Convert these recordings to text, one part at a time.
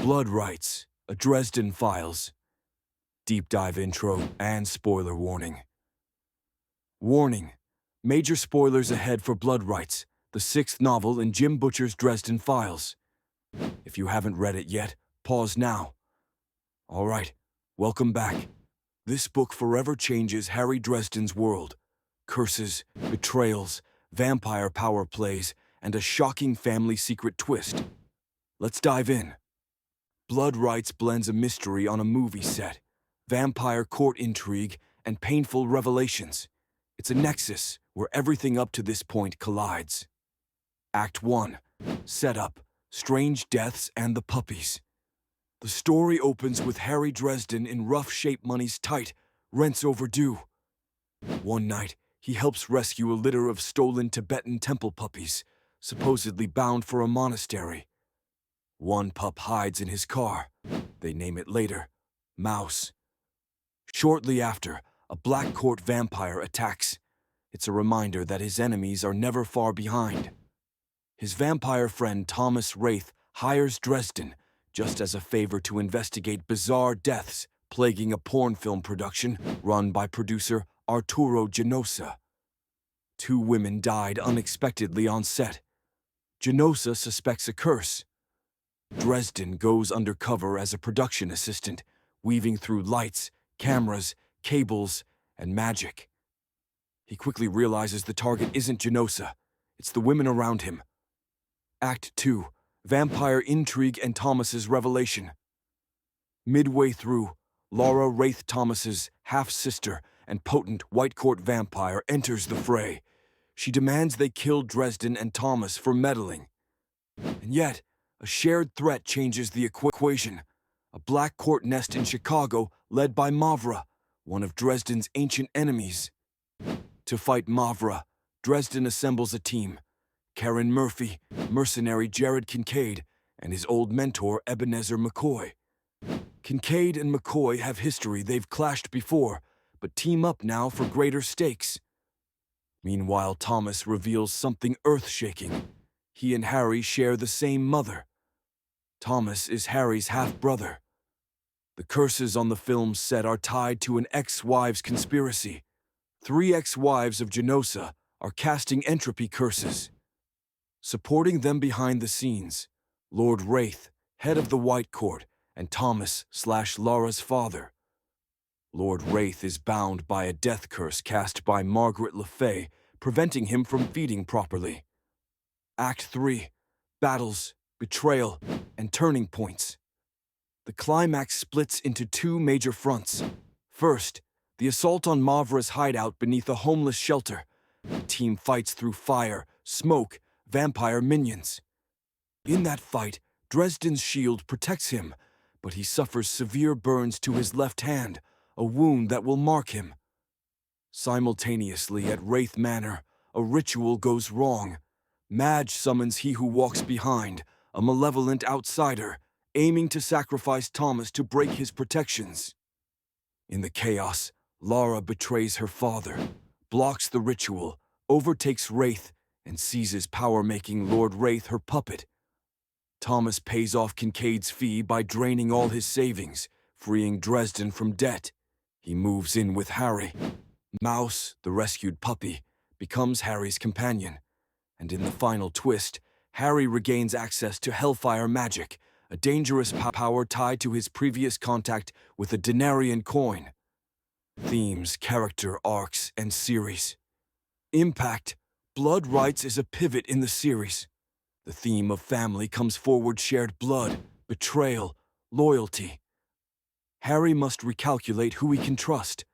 Blood Rites, a Dresden Files, deep dive intro and spoiler warning. Warning, major spoilers ahead for Blood Rites, the sixth novel in Jim Butcher's Dresden Files. If you haven't read it yet, pause now. All right, welcome back. This book forever changes Harry Dresden's world. Curses, betrayals, vampire power plays, and a shocking family secret twist. Let's dive in. Blood Rites blends a mystery on a movie set, vampire court intrigue, and painful revelations. It's a nexus where everything up to this point collides. Act 1. Setup, strange deaths and the puppies. The story opens with Harry Dresden in rough shape, money's tight, rent's overdue. One night, he helps rescue a litter of stolen Tibetan temple puppies, supposedly bound for a monastery. One pup hides in his car. They name it later, Mouse. Shortly after, a black court vampire attacks. It's a reminder that his enemies are never far behind. His vampire friend Lara Raith hires Dresden, just as a favor to investigate bizarre deaths plaguing a porn film production run by producer Arturo Genosa. 2 women died unexpectedly on set. Genosa suspects a curse. Dresden goes undercover as a production assistant, weaving through lights, cameras, cables, and magic. He quickly realizes the target isn't Genosa, it's the women around him. Act 2. Vampire intrigue and Thomas's revelation. Midway through, Lara Raith, Thomas's half-sister and potent White Court vampire, enters the fray. She demands they kill Dresden and Thomas for meddling. And yet, a shared threat changes the equation. A black court nest in Chicago led by Mavra, one of Dresden's ancient enemies. To fight Mavra, Dresden assembles a team. Karen Murphy, mercenary Jared Kincaid, and his old mentor Ebenezer McCoy. Kincaid and McCoy have history, they've clashed before, but team up now for greater stakes. Meanwhile, Thomas reveals something earth-shaking. He and Harry share the same mother. Thomas is Harry's half-brother. The curses on the film's set are tied to an ex-wives conspiracy. 3 ex-wives of Genosa are casting entropy curses. Supporting them behind the scenes, Lord Raith, head of the White Court, and Thomas/Lara's father. Lord Raith is bound by a death curse cast by Margaret Le Fay, preventing him from feeding properly. Act 3. Battles, betrayal, and turning points. The climax splits into 2 major fronts. First, the assault on Mavra's hideout beneath a homeless shelter. The team fights through fire, smoke, vampire minions. In that fight, Dresden's shield protects him, but he suffers severe burns to his left hand, a wound that will mark him. Simultaneously at Raith Manor, a ritual goes wrong. Madge summons He Who Walks Behind, a malevolent outsider, aiming to sacrifice Thomas to break his protections. In the chaos, Lara betrays her father, blocks the ritual, overtakes Raith, and seizes power, making Lord Raith her puppet. Thomas pays off Kincaid's fee by draining all his savings, freeing Dresden from debt. He moves in with Harry. Mouse, the rescued puppy, becomes Harry's companion. And in the final twist, Harry regains access to Hellfire magic, a dangerous power tied to his previous contact with a denarian coin. Themes, character arcs, and series. Impact. Blood Rites is a pivot in the series. The theme of family comes forward: shared blood, betrayal, loyalty. Harry must recalculate who he can trust.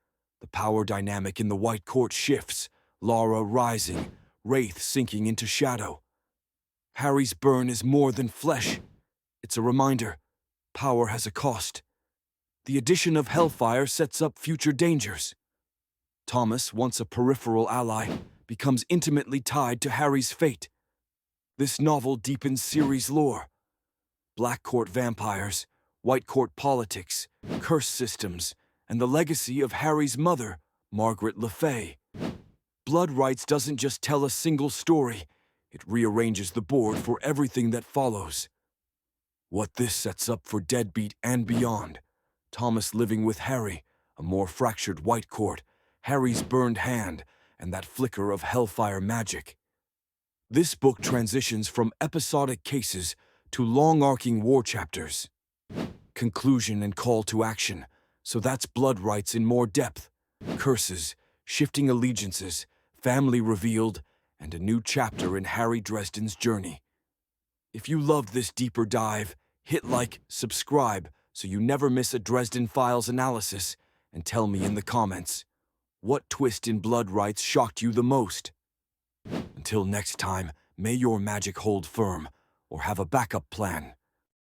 The power dynamic in the White Court shifts, Lara rising, Raith sinking into shadow. Harry's burn is more than flesh. It's a reminder, power has a cost. The addition of Hellfire sets up future dangers. Thomas, once a peripheral ally, becomes intimately tied to Harry's fate. This novel deepens series lore. Black Court vampires, White Court politics, curse systems, and the legacy of Harry's mother, Margaret Le Fay. Blood Rites doesn't just tell a single story, it rearranges the board for everything that follows. What this sets up for Deadbeat and beyond. Thomas living with Harry, a more fractured White Court, Harry's burned hand, and that flicker of hellfire magic. This book transitions from episodic cases to long-arcing war chapters. Conclusion and call to action, so that's blood rites in more depth. Curses, shifting allegiances, family revealed, and a new chapter in Harry Dresden's journey. If you loved this deeper dive, hit like, subscribe, so you never miss a Dresden Files analysis, and tell me in the comments, what twist in blood rites shocked you the most? Until next time, may your magic hold firm, or have a backup plan.